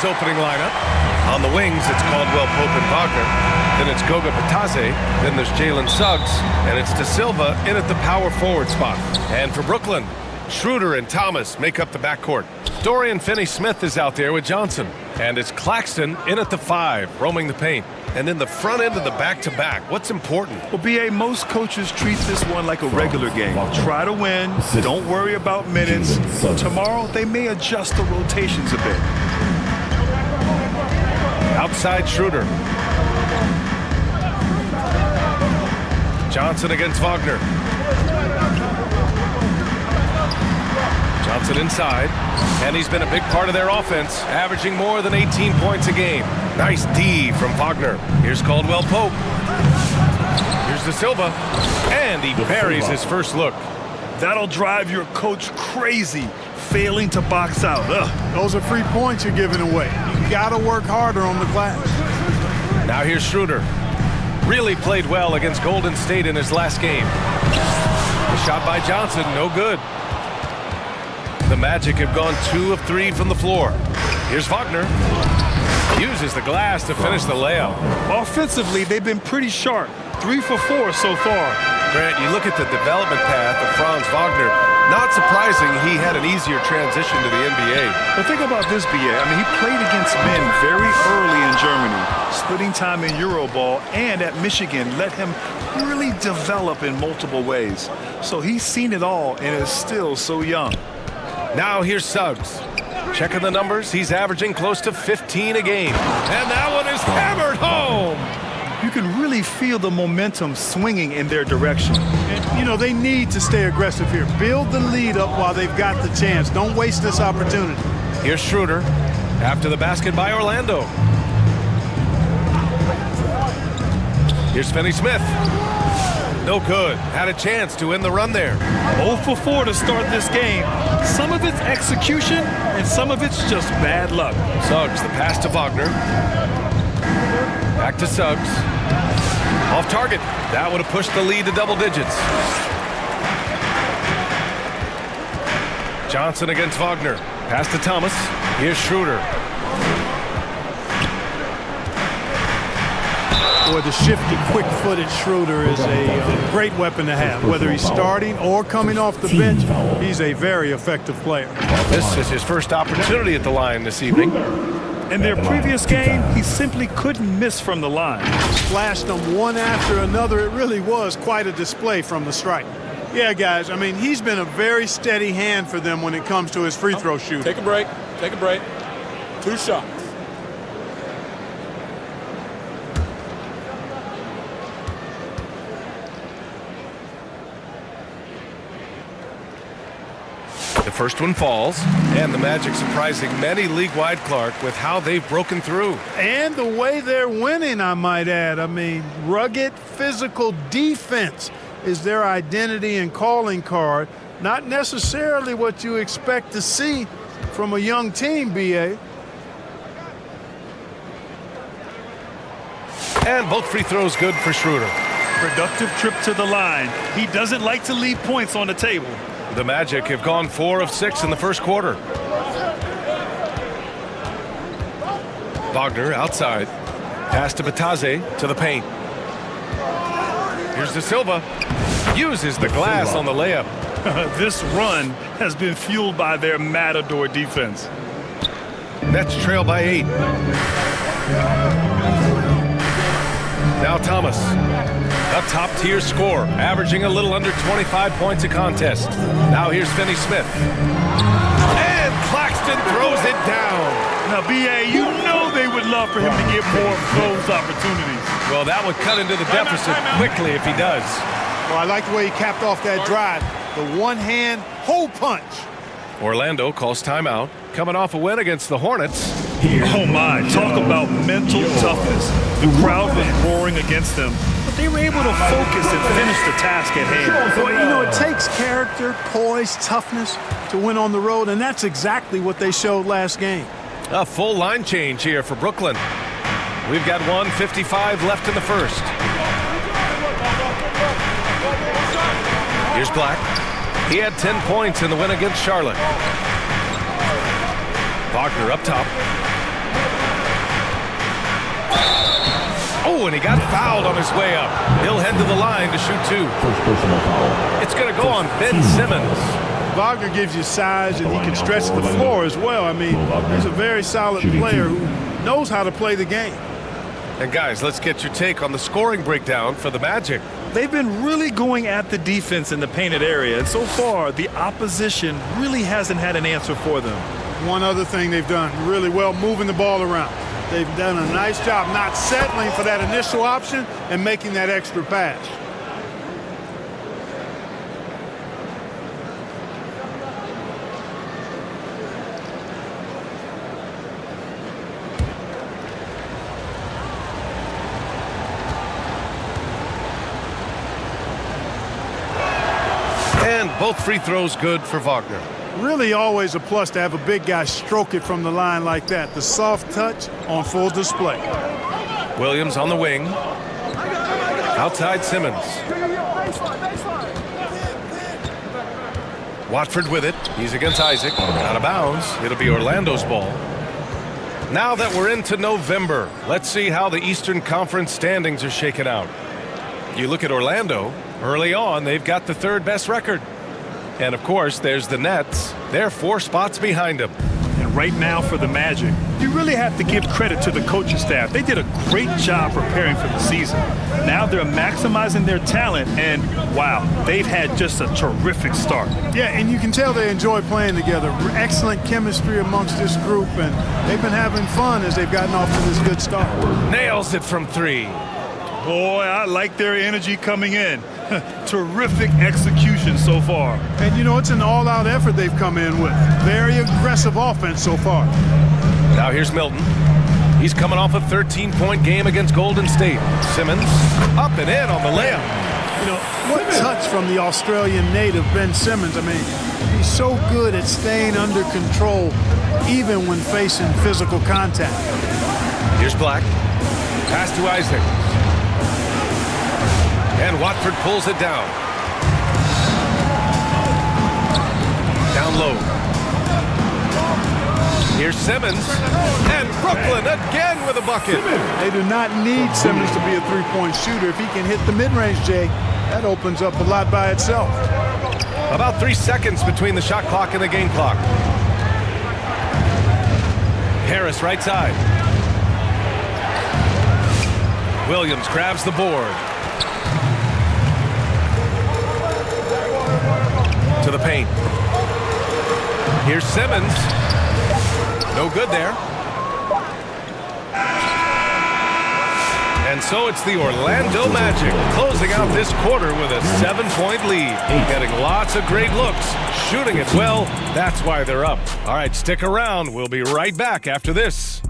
his opening lineup. On the wings, it's Caldwell Pope and Wagner. Then it's Goga Bitadze. Then there's Jalen Suggs. And it's De Silva in at the power forward spot. And for Brooklyn, Schroeder and Thomas make up the backcourt. Dorian Finney-Smith is out there with Johnson. And it's Claxton in at the 5, roaming the paint. And in the front end of the back-to-back, what's important? Well, B.A., most coaches treat this one like a regular game. Try to win. Don't worry about minutes. Tomorrow, they may adjust the rotations a bit. Outside Schroeder. Johnson against Wagner. Johnson inside, and he's been a big part of their offense, averaging more than 18 points a game. Nice D from Wagner. Here's Caldwell Pope. Here's De Silva, and he buries his first look. That'll drive your coach crazy, failing to box out. Ugh. Those are free points you're giving away. You got to work harder on the glass. Now here's Schroeder. Really played well against Golden State in his last game. The shot by Johnson, no good. The Magic have gone 2 of 3 from the floor. Here's Wagner. Uses the glass to finish the layup. Offensively, they've been pretty sharp. 3 for 4 so far. Grant, you look at the development path of Franz Wagner. Not surprising he had an easier transition to the NBA. But think about this, B.A. I mean, he played against men very early in Germany, splitting time in Euroball, and at Michigan let him really develop in multiple ways. So he's seen it all and is still so young. Now here's Suggs. Checking the numbers, he's averaging close to 15 a game. And that one is hammered home. You can really feel the momentum swinging in their direction. And, you know, they need to stay aggressive here. Build the lead up while they've got the chance. Don't waste this opportunity. Here's Schroeder after the basket by Orlando. Here's Finney-Smith. No good. Had a chance to end the run there. 0 for 4 to start this game. Some of it's execution, and some of it's just bad luck. Suggs, the pass to Wagner. Back to Suggs. Off target. That would have pushed the lead to double digits. Johnson against Wagner. Pass to Thomas. Here's Schroeder. Boy, the shifty, quick-footed Schroeder is a great weapon to have. Whether he's starting or coming off the bench, he's a very effective player. This is his first opportunity at the line this evening. In their previous game, he simply couldn't miss from the line. Flashed them one after another. It really was quite a display from the stripe. Yeah, guys, I mean, he's been a very steady hand for them when it comes to his free throw shooting. Take a break. Take a break. 2 shots. The first one falls, and the Magic surprising many league-wide, Clark, with how they've broken through. And the way they're winning, I might add. I mean, rugged, physical defense is their identity and calling card. Not necessarily what you expect to see from a young team, B.A. And both free throws good for Schroeder. Productive trip to the line. He doesn't like to leave points on the table. The Magic have gone 4 of 6 in the first quarter. Wagner outside. Pass to Bitadze to the paint. Here's De Silva. Uses the glass on the layup. This run has been fueled by their Matador defense. Nets trail by 8. Now Thomas. A top-tier scorer, averaging a little under 25 points a contest. Now here's Finney-Smith. And Claxton throws it down. Now, B.A., you know they would love for him to get more of those opportunities. Well, that would cut into the deficit quickly if he does. Well, I like the way he capped off that drive. The one-hand hole punch. Orlando calls timeout, coming off a win against the Hornets. Oh, my. Talk about mental toughness. The crowd was roaring against them, but they were able to focus and finish the task at hand. Well, you know, it takes character, poise, toughness to win on the road, and that's exactly what they showed last game. A full line change here for Brooklyn. We've got 1:55 left in the first. Here's Black. He had 10 points in the win against Charlotte. Wagner up top. Oh, and he got fouled on his way up. He'll head to the line to shoot two. First personal foul. It's going to go on Ben Simmons. Wagner gives you size, and he can stretch the floor as well. I mean, he's a very solid player who knows how to play the game. And guys, let's get your take on the scoring breakdown for the Magic. They've been really going at the defense in the painted area, and so far the opposition really hasn't had an answer for them. One other thing they've done really well, moving the ball around. They've done a nice job not settling for that initial option and making that extra pass. And both free throws good for Wagner. Really always a plus to have a big guy stroke it from the line like that. The soft touch on full display. Williams on the wing. Outside Simmons. Watford with it. He's against Isaac. Out of bounds. It'll be Orlando's ball. Now that we're into November, let's see how the Eastern Conference standings are shaken out. You look at Orlando. Early on, they've got the third best record. And of course, there's the Nets. They're 4 spots behind them. And right now for the Magic, you really have to give credit to the coaching staff. They did a great job preparing for the season. Now they're maximizing their talent, and wow, they've had just a terrific start. Yeah, and you can tell they enjoy playing together. Excellent chemistry amongst this group, and they've been having fun as they've gotten off to this good start. Nails it from 3. Boy, I like their energy coming in. Terrific execution so far. And you know, it's an all-out effort they've come in with. Very aggressive offense so far. Now here's Milton. He's coming off a 13-point game against Golden State. Simmons up and in on the layup. You know, what touch from the Australian native, Ben Simmons. I mean, he's so good at staying under control even when facing physical contact. Here's Black. Pass to Isaac. And Watford pulls it down. Down low. Here's Simmons. And Brooklyn again with a bucket. They do not need Simmons to be a three-point shooter. If he can hit the mid-range, Jay, that opens up a lot by itself. About 3 seconds between the shot clock and the game clock. Harris right side. Williams grabs the board. To the paint. Here's Simmons. No good there. And so it's the Orlando Magic closing out this quarter with a 7-point lead. Getting lots of great looks. Shooting it well. That's why they're up. All right, stick around. We'll be right back after this.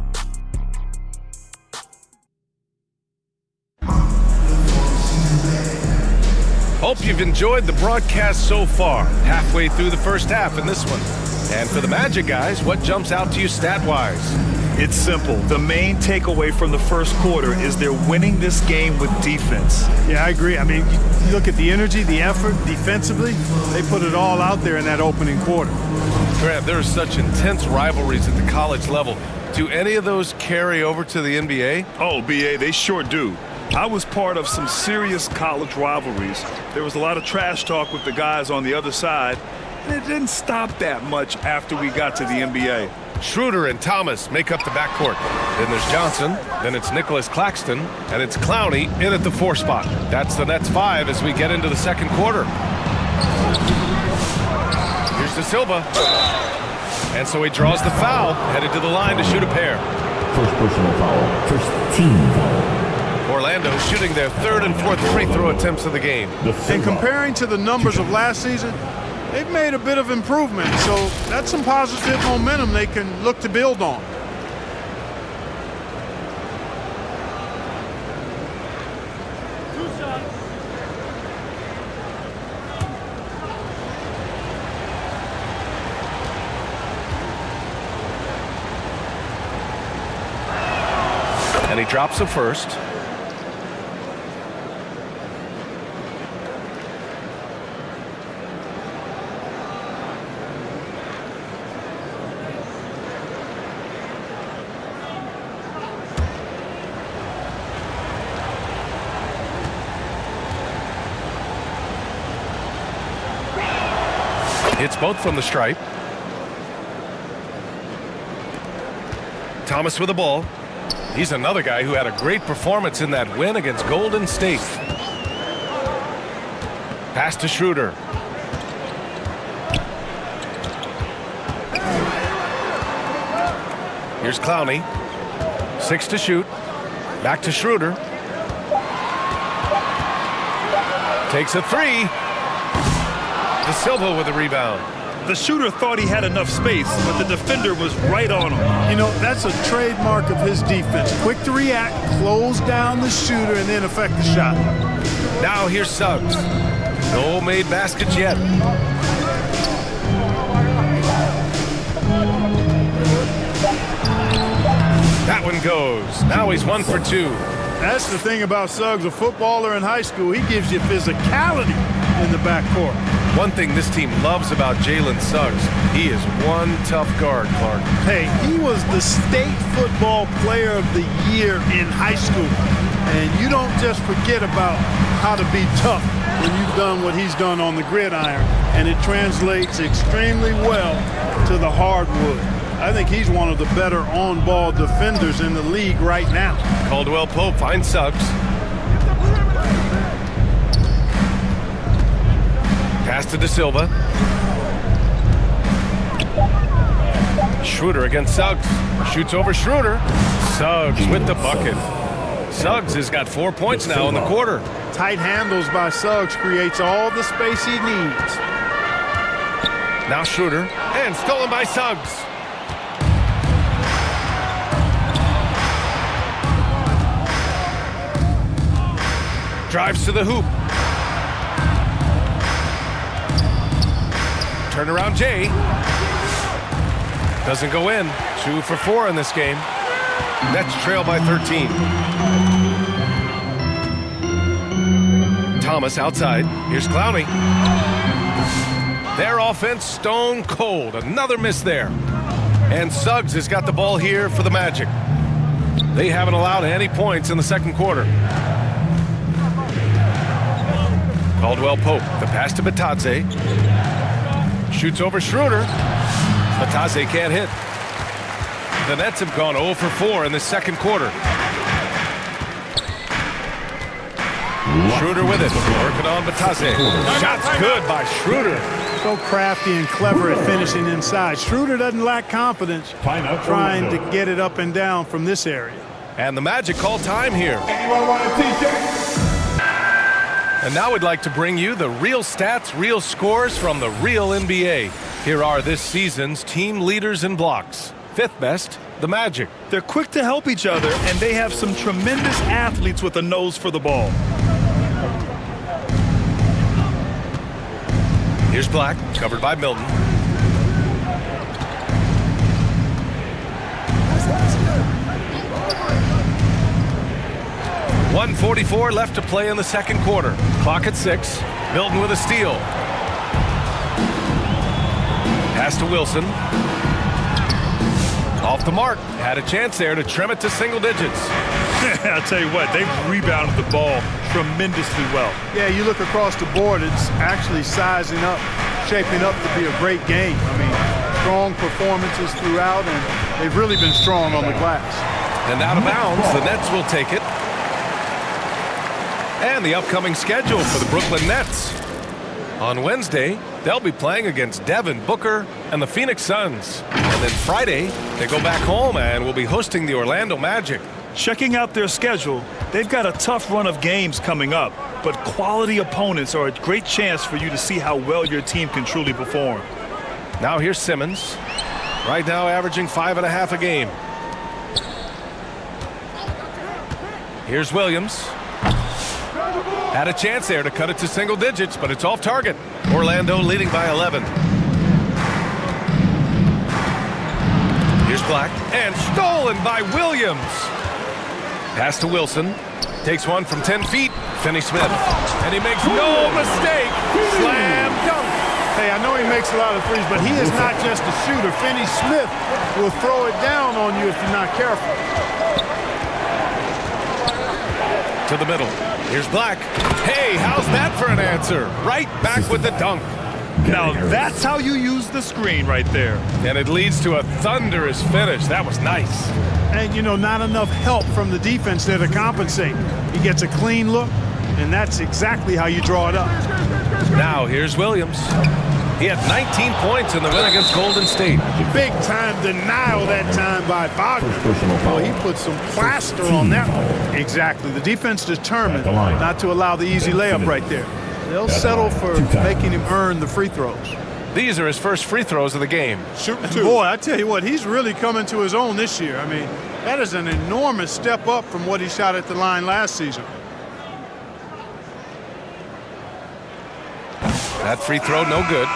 Hope you've enjoyed the broadcast so far. Halfway through the first half in this one. And for the Magic guys, what jumps out to you stat-wise? It's simple. The main takeaway from the first quarter is they're winning this game with defense. Yeah, I agree. I mean, you look at the energy, the effort, defensively, they put it all out there in that opening quarter. Grant, there are such intense rivalries at the college level. Do any of those carry over to the NBA? Oh, BA, they sure do. I was part of some serious college rivalries. There was a lot of trash talk with the guys on the other side, and it didn't stop that much after we got to the NBA. Schroeder and Thomas make up the backcourt. Then there's Johnson, then it's Nicholas Claxton, and it's Clowney in at the 4 spot. That's the Nets 5 as we get into the second quarter. Here's De Silva. And so he draws the foul, headed to the line to shoot a pair. First personal foul. First team foul. Orlando shooting their 3rd and 4th free throw attempts of the game. And comparing to the numbers of last season, they've made a bit of improvement. So that's some positive momentum they can look to build on. And he drops a first. Hits both from the stripe. Thomas with the ball. He's another guy who had a great performance in that win against Golden State. Pass to Schroeder. Here's Clowney. 6 to shoot. Back to Schroeder. Takes a 3. De Silva with the rebound. The shooter thought he had enough space, but the defender was right on him. You know, that's a trademark of his defense. Quick to react, close down the shooter, and then affect the shot. Now here's Suggs. No made baskets yet. That one goes. Now he's 1 for 2. That's the thing about Suggs, a footballer in high school. He gives you physicality in the backcourt. One thing this team loves about Jalen Suggs, he is one tough guard, Clark. Hey, he was the state football player of the year in high school. And you don't just forget about how to be tough when you've done what he's done on the gridiron. And it translates extremely well to the hardwood. I think he's one of the better on-ball defenders in the league right now. Caldwell Pope finds Suggs. Pass to De Silva. Schroeder against Suggs. Shoots over Schroeder. Suggs with the bucket. Suggs has got 4 points now in the quarter. Tight handles by Suggs creates all the space he needs. Now Schroeder. And stolen by Suggs. Drives to the hoop. Turnaround Jay. Doesn't go in. 2 for 4 in this game. Nets trail by 13. Thomas outside. Here's Clowney. Their offense stone cold. Another miss there. And Suggs has got the ball here for the Magic. They haven't allowed any points in the second quarter. Caldwell Pope, the pass to Batadze. Shoots over Schroeder. Batadze can't hit. The Nets have gone 0 for 4 in the second quarter. Schroeder with it. Working on Batadze. Shot's good by Schroeder. So crafty and clever at finishing inside. Schroeder doesn't lack confidence trying to get it up and down from this area. And the Magic call time here. Anyone want a t-shirt? And now we'd like to bring you the real stats, real scores from the real NBA. Here are this season's team leaders in blocks. 5th best, the Magic. They're quick to help each other, and they have some tremendous athletes with a nose for the ball. Here's Black, covered by Milton. .144 left to play in the second quarter. Clock at 6. Milton with a steal. Pass to Wilson. Off the mark. Had a chance there to trim it to single digits. I'll tell you what, they've rebounded the ball tremendously well. Yeah, you look across the board, it's actually sizing up, shaping up to be a great game. I mean, strong performances throughout, and they've really been strong on the glass. And out of bounds, the Nets will take it. And the upcoming schedule for the Brooklyn Nets. On Wednesday, they'll be playing against Devin Booker and the Phoenix Suns. And then Friday, they go back home and will be hosting the Orlando Magic. Checking out their schedule, they've got a tough run of games coming up, but quality opponents are a great chance for you to see how well your team can truly perform. Now here's Simmons. Right now averaging 5.5 a game. Here's Williams. Had a chance there to cut it to single digits, but it's off target. Orlando leading by 11. Here's Black, and stolen by Williams. Pass to Wilson. Takes one from 10 feet. Finney Smith. And he makes no mistake. Slam dunk. Hey, I know he makes a lot of threes, but he is not just a shooter. Finney Smith will throw it down on you if you're not careful. To the middle. Here's Black. Hey, how's that for an answer? Right back with the dunk. Now that's how you use the screen right there. And it leads to a thunderous finish. That was nice. And, you know, not enough help from the defense there to compensate. He gets a clean look, and that's exactly how you draw it up. Now here's Williams. He had 19 points in the win against Golden State. Big time denial that time by Wagner. Oh, he put some plaster on that one. Exactly. The defense determined not to allow the easy layup right there. They'll settle for making him earn the free throws. These are his first free throws of the game. Shooting two. Boy, I tell you what, he's really coming to his own this year. I mean, that is an enormous step up from what he shot at the line last season. That free throw, no good.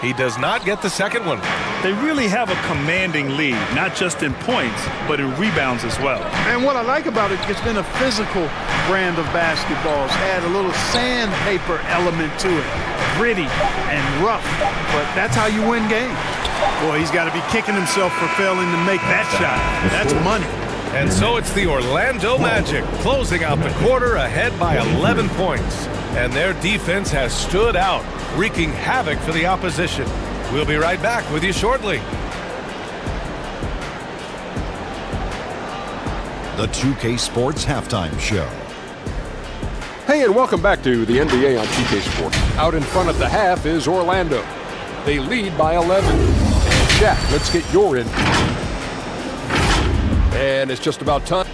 He does not get the second one. They really have a commanding lead, not just in points, but in rebounds as well. And what I like about it, it's been a physical brand of basketball. It's had a little sandpaper element to it. Gritty and rough, but that's how you win games. Boy, he's got to be kicking himself for failing to make that shot. That's money. And so it's the Orlando Magic closing out the quarter ahead by 11 points. And their defense has stood out, wreaking havoc for the opposition. We'll be right back with you shortly. The 2K Sports Halftime Show. Hey, and welcome back to the NBA on 2K Sports. Out in front at the half is Orlando. They lead by 11. Shaq, let's get your input. And it's just about time.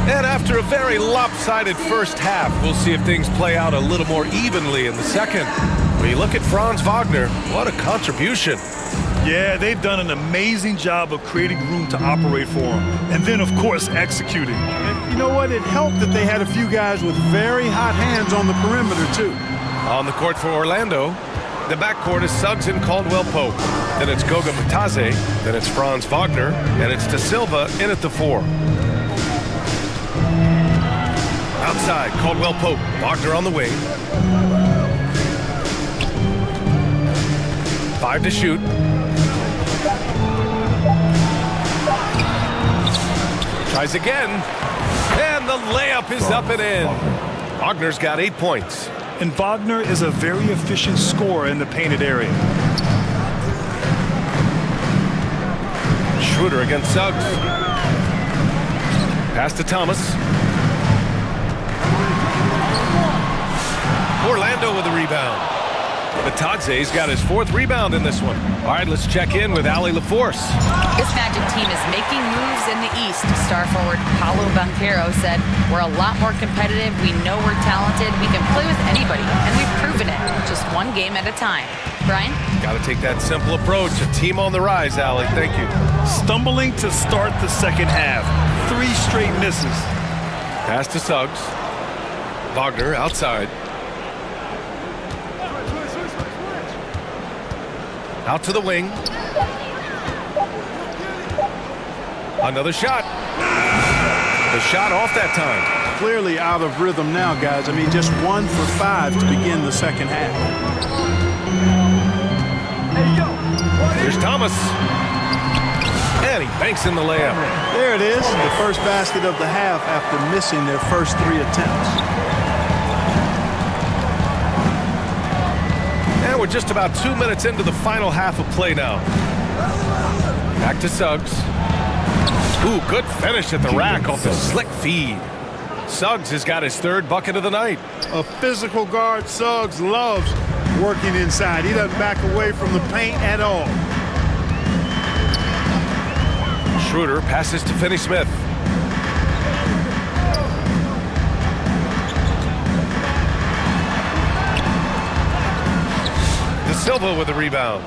And after a very lopsided first half, we'll see if things play out a little more evenly in the second. When you look at Franz Wagner, what a contribution. Yeah, they've done an amazing job of creating room to operate for him. And then, of course, executing. And you know what? It helped that they had a few guys with very hot hands on the perimeter, too. On the court for Orlando, the backcourt is Suggs and Caldwell Pope. Then it's Goga Bitadze, then it's Franz Wagner, and it's Da Silva in at the 4. Outside, Caldwell Pope, Wagner on the wing. 5 to shoot. Tries again. And the layup is up and in. Wagner's got 8 points. And Wagner is a very efficient scorer in the painted area. Schroeder against Suggs. Pass to Thomas. Orlando with a rebound. Bitadze's got his 4th rebound in this one. All right, let's check in with Allie LaForce. This Magic team is making moves in the East. Star forward Paolo Banchero said, "We're a lot more competitive. We know we're talented. We can play with anybody, and we've proven it. Just one game at a time." Brian? Got to take that simple approach. A team on the rise, Allie. Thank you. Stumbling to start the second half. 3 straight misses. Pass to Suggs. Wagner outside. Out to the wing. Another shot. The shot off that time. Clearly out of rhythm now, guys. I mean, just 1 for 5 to begin the second half. Here's Thomas. And he banks in the layup. There it is, the first basket of the half after missing their first 3 attempts. And we're just about 2 minutes into the final half of play now. Back to Suggs. Ooh, good finish at the rack off the slick feed. Suggs has got his 3rd bucket of the night. A physical guard, Suggs loves working inside. He doesn't back away from the paint at all. Schroeder passes to Finney-Smith. Da Silva with a rebound.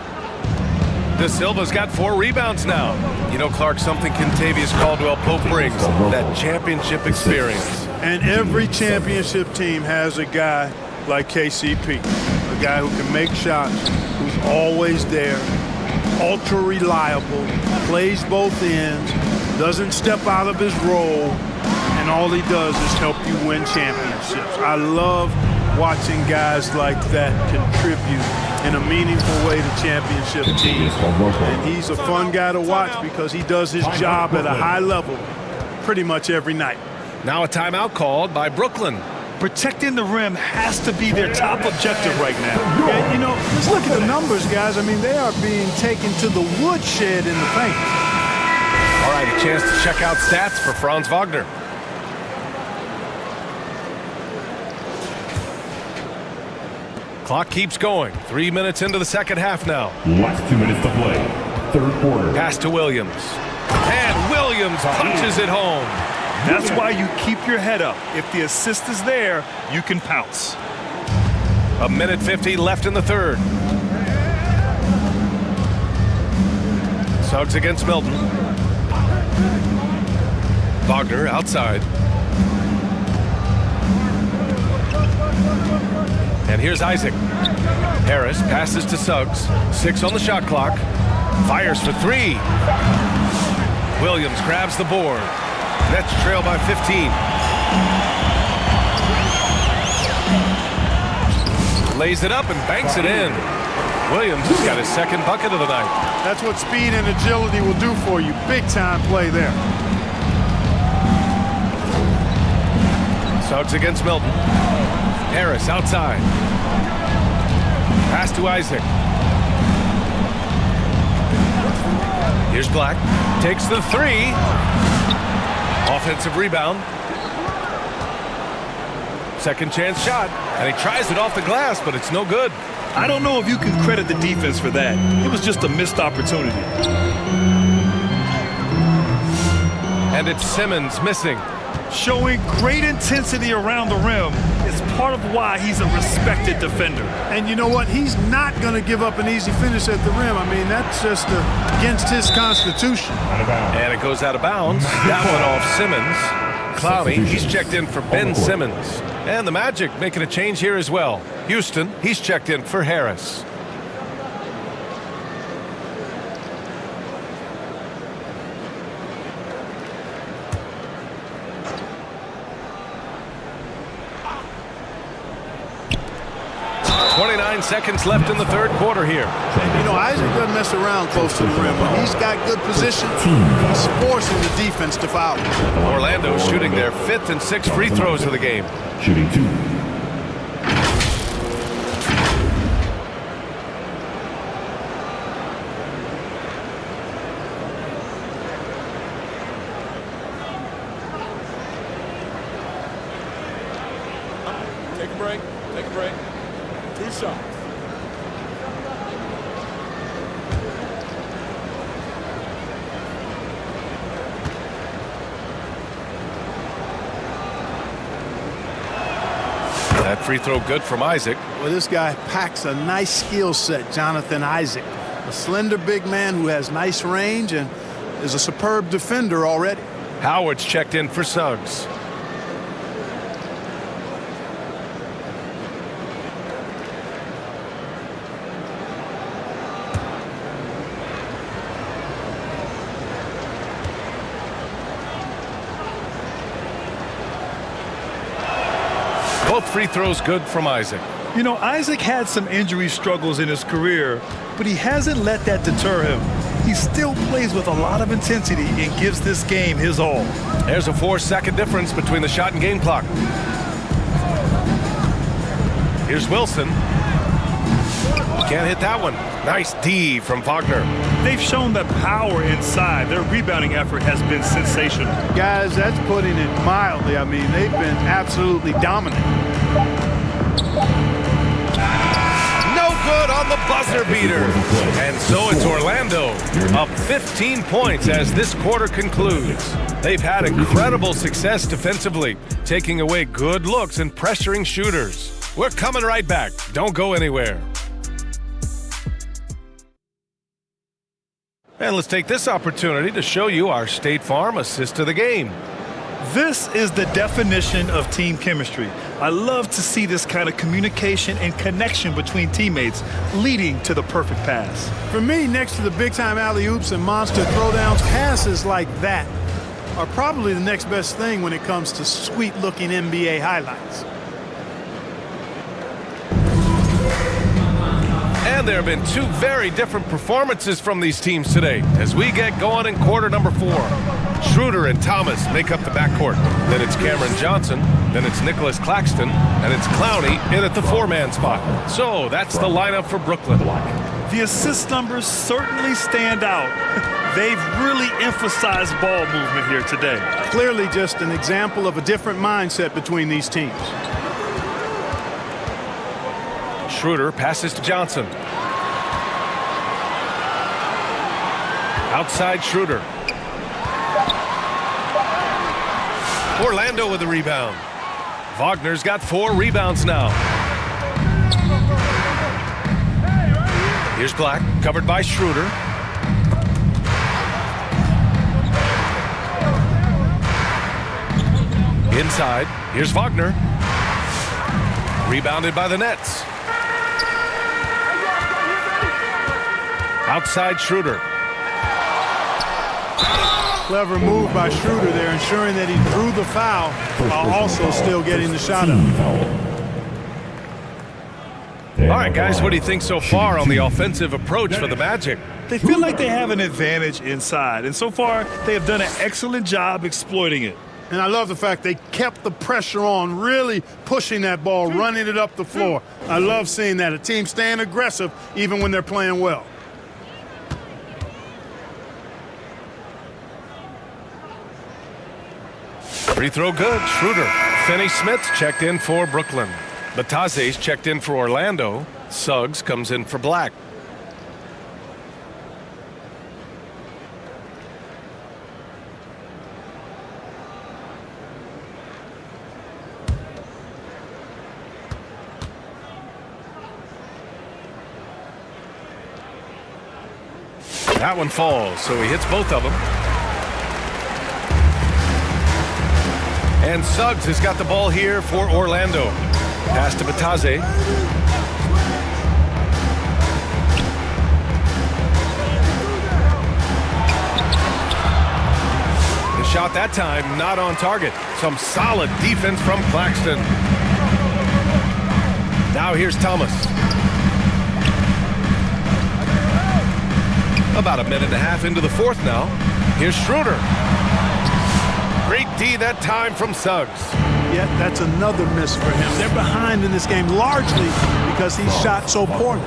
Da Silva's got 4 rebounds now. You know, Clark, something Kentavious Caldwell-Pope brings, that championship experience. And every championship team has a guy like KCP. A guy who can make shots, who's always there, ultra reliable, plays both ends, doesn't step out of his role, and all he does is help you win championships. I love watching guys like that contribute in a meaningful way to championship teams. And he's a fun guy to watch because he does his job at a high level pretty much every night. Now a timeout called by Brooklyn. Protecting the rim has to be their top objective right now. Yeah, you know, let's look at the numbers, guys. I mean, they are being taken to the woodshed in the paint. All right, a chance to check out stats for Franz Wagner. Clock keeps going. 3 minutes into the second half now. Last 2 minutes to play. Third quarter. Pass to Williams. And Williams punches it home. That's why you keep your head up. If the assist is there, you can pounce. 1:50 left in the third. Suggs against Milton. Wagner outside. And here's Isaac. Harris passes to Suggs. 6 on the shot clock. Fires for 3. Williams grabs the board. Nets trail by 15. Lays it up and banks it in. Williams has got his second bucket of the night. That's what speed and agility will do for you. Big time play there. Suggs against Milton. Harris outside. Pass to Isaac. Here's Black. Takes the 3. Offensive rebound. Second chance shot. And he tries it off the glass, but it's no good. I don't know if you can credit the defense for that. It was just a missed opportunity. And it's Simmons missing. Showing great intensity around the rim is part of why he's a respected defender. And you know what? He's not going to give up an easy finish at the rim. I mean, that's just against his constitution. And it goes out of bounds. That one off Simmons. Clowney, he's checked in for Ben Simmons. And the Magic making a change here as well. Houston, he's checked in for Harris. Seconds left in the third quarter here. And you know, Isaac doesn't mess around close to the rim. When he's got good position, he's forcing the defense to foul. Orlando shooting their 5th and 6th free throws of the game. Shooting 2. Take a break. Take a break. 2 shots. That free throw good from Isaac. Well, this guy packs a nice skill set, Jonathan Isaac. A slender big man who has nice range and is a superb defender already. Howard's checked in for Suggs. Both free throws good from Isaac. You know, Isaac had some injury struggles in his career, but he hasn't let that deter him. He still plays with a lot of intensity and gives this game his all. There's a 4-second difference between the shot and game clock. Here's Wilson. Can't hit that one. Nice D from Wagner. They've shown that power inside. Their rebounding effort has been sensational. Guys, that's putting it mildly. I mean, they've been absolutely dominant. No good on the buzzer beater. And so it's Orlando up 15 points as this quarter concludes. They've had incredible success defensively, taking away good looks and pressuring shooters. We're coming right back. Don't go anywhere. And let's take this opportunity to show you our State Farm assist of the game. This is the definition of team chemistry. I love to see this kind of communication and connection between teammates leading to the perfect pass. For me, next to the big-time alley-oops and monster throwdowns, passes like that are probably the next best thing when it comes to sweet-looking NBA highlights. And there have been two very different performances from these teams today as we get going in quarter number 4. Schroeder and Thomas make up the backcourt. Then it's Cameron Johnson, then it's Nicholas Claxton, and it's Clowney in at the 4-man spot. So that's the lineup for Brooklyn. The assist numbers certainly stand out. They've really emphasized ball movement here today. Clearly just an example of a different mindset between these teams. Schroeder passes to Johnson. Outside Schroeder. Orlando with the rebound. Wagner's got 4 rebounds now. Here's Black, covered by Schroeder. Inside, here's Wagner. Rebounded by the Nets. Outside Schroeder. Clever move by Schroeder there, ensuring that he drew the foul while also still getting the shot up. All right, guys, what do you think so far on the offensive approach for the Magic? They feel like they have an advantage inside, and so far they have done an excellent job exploiting it. And I love the fact they kept the pressure on, really pushing that ball, running it up the floor. I love seeing that, a team staying aggressive even when they're playing well. Free throw good. Schroeder. Finney-Smith's checked in for Brooklyn. Batase's checked in for Orlando. Suggs comes in for Black. That one falls, so he hits both of them. And Suggs has got the ball here for Orlando. Pass to Batase. The shot that time not on target. Some solid defense from Claxton. Now here's Thomas. About a minute and a half into the 4th now. Here's Schroeder. Great D that time from Suggs. Yet that's another miss for him. They're behind in this game largely because he shot so poorly.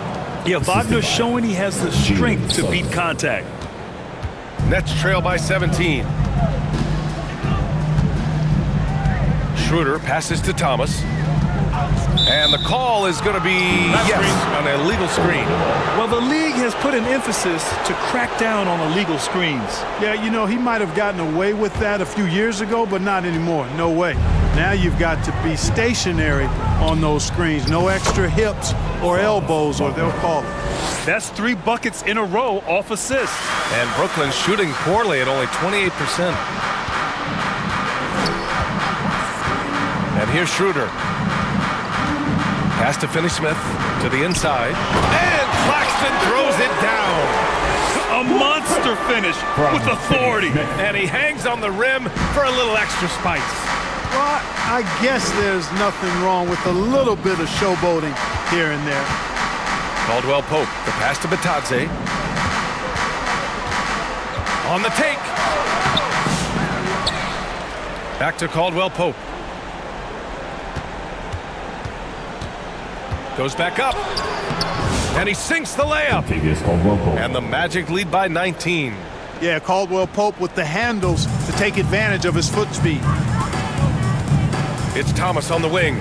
Yeah, Wagner's showing he has the strength to beat contact. Nets trail by 17. Schroeder passes to Thomas. And the call is going to be, an illegal screen. Well, the league has put an emphasis to crack down on illegal screens. Yeah, you know, he might have gotten away with that a few years ago, but not anymore. No way. Now you've got to be stationary on those screens. No extra hips or elbows, or they'll call it. That's 3 buckets in a row off assists. And Brooklyn shooting poorly at only 28%. And here's Schroeder. Pass to Finney-Smith to the inside. And Claxton throws it down. A monster finish with authority. And he hangs on the rim for a little extra spice. Well, I guess there's nothing wrong with a little bit of showboating here and there. Caldwell Pope, the pass to Batadze. On the take. Back to Caldwell Pope. Goes back up. And he sinks the layup. And the Magic lead by 19. Yeah, Caldwell Pope with the handles to take advantage of his foot speed. It's Thomas on the wing.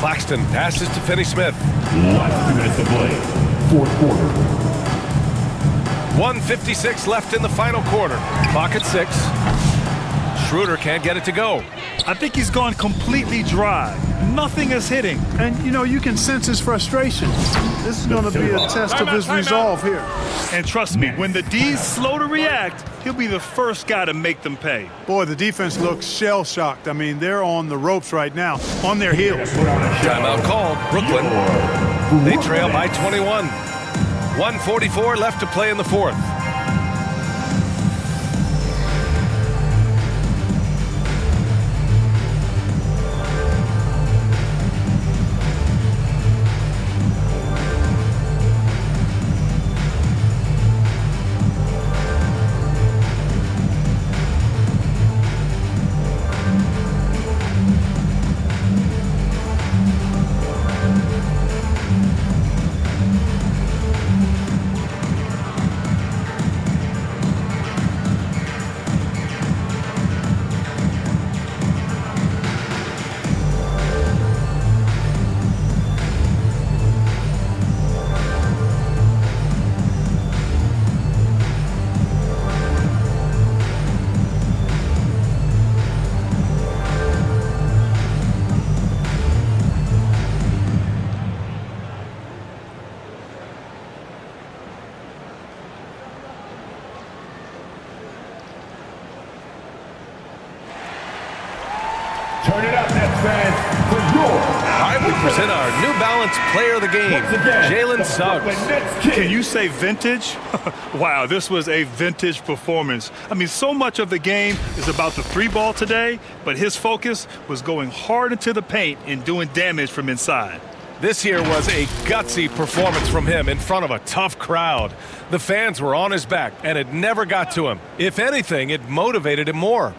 Claxton passes to Finney-Smith. Last 2 minutes to play. 4th quarter. 1:56 left in the final quarter. Clock at 6. Schroeder can't get it to go. I think he's gone completely dry. Nothing is hitting. And, you know, you can sense his frustration. This is going to be a test of his resolve here. And trust me, when the D's slow to react, he'll be the first guy to make them pay. Boy, the defense looks shell-shocked. I mean, they're on the ropes right now, on their heels. Timeout called. Brooklyn. They trail by 21. 1:44 left to play in the fourth. Turn it up, Nets fans, for your... All right, we present our New Balance Player of the Game, Jalen Suggs. Can you say vintage? Wow, this was a vintage performance. I mean, so much of the game is about the three ball today, but his focus was going hard into the paint and doing damage from inside. This here was a gutsy performance from him in front of a tough crowd. The fans were on his back, and it never got to him. If anything, it motivated him more.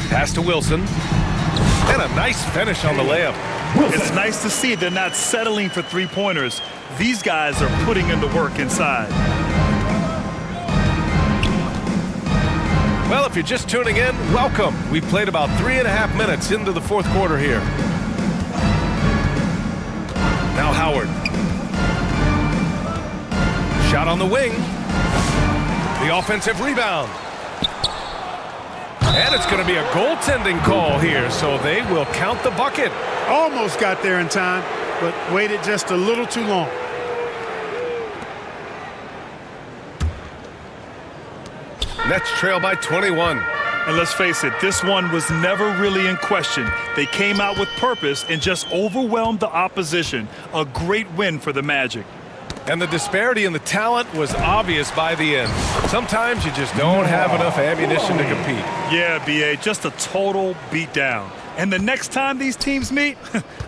Pass to Wilson. And a nice finish on the layup. It's nice to see they're not settling for three-pointers. These guys are putting in the work inside. Well, if you're just tuning in, welcome. We played about 3.5 minutes into the fourth quarter here. Now Howard. Shot on the wing. The offensive rebound. And it's going to be a goaltending call here, so they will count the bucket. Almost got there in time, but waited just a little too long. Nets trail by 21. And let's face it, this one was never really in question. They came out with purpose and just overwhelmed the opposition. A great win for the Magic. And the disparity in the talent was obvious by the end. Sometimes you just don't have enough ammunition to compete. Yeah, B.A., just a total beatdown. And the next time these teams meet,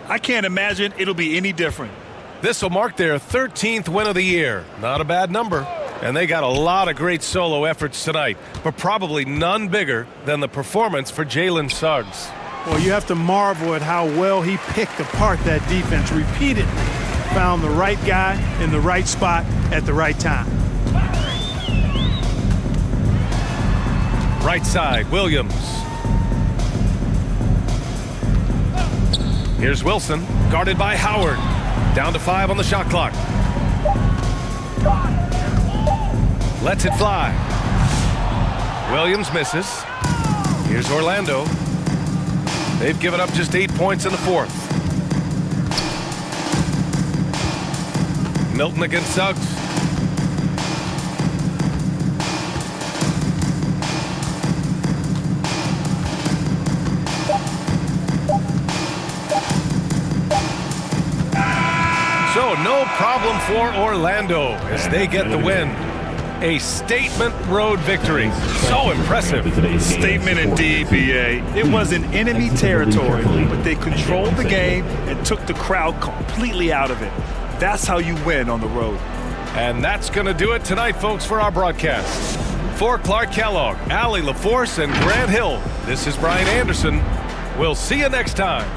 I can't imagine it'll be any different. This will mark their 13th win of the year. Not a bad number. And they got a lot of great solo efforts tonight, but probably none bigger than the performance for Jalen Suggs. Well, you have to marvel at how well he picked apart that defense repeatedly. Found the right guy in the right spot at the right time. Right side, Williams. Here's Wilson, guarded by Howard. Down to 5 on the shot clock. Lets it fly. Williams misses. Here's Orlando. They've given up just 8 points in the fourth. Milton against Suggs. So no problem for Orlando as they get the win. A statement road victory. So impressive. Statement indeed, B.A. It was in enemy territory, but they controlled the game and took the crowd completely out of it. That's how you win on the road. And that's going to do it tonight, folks, for our broadcast. For Clark Kellogg, Allie LaForce, and Grant Hill, this is Brian Anderson. We'll see you next time.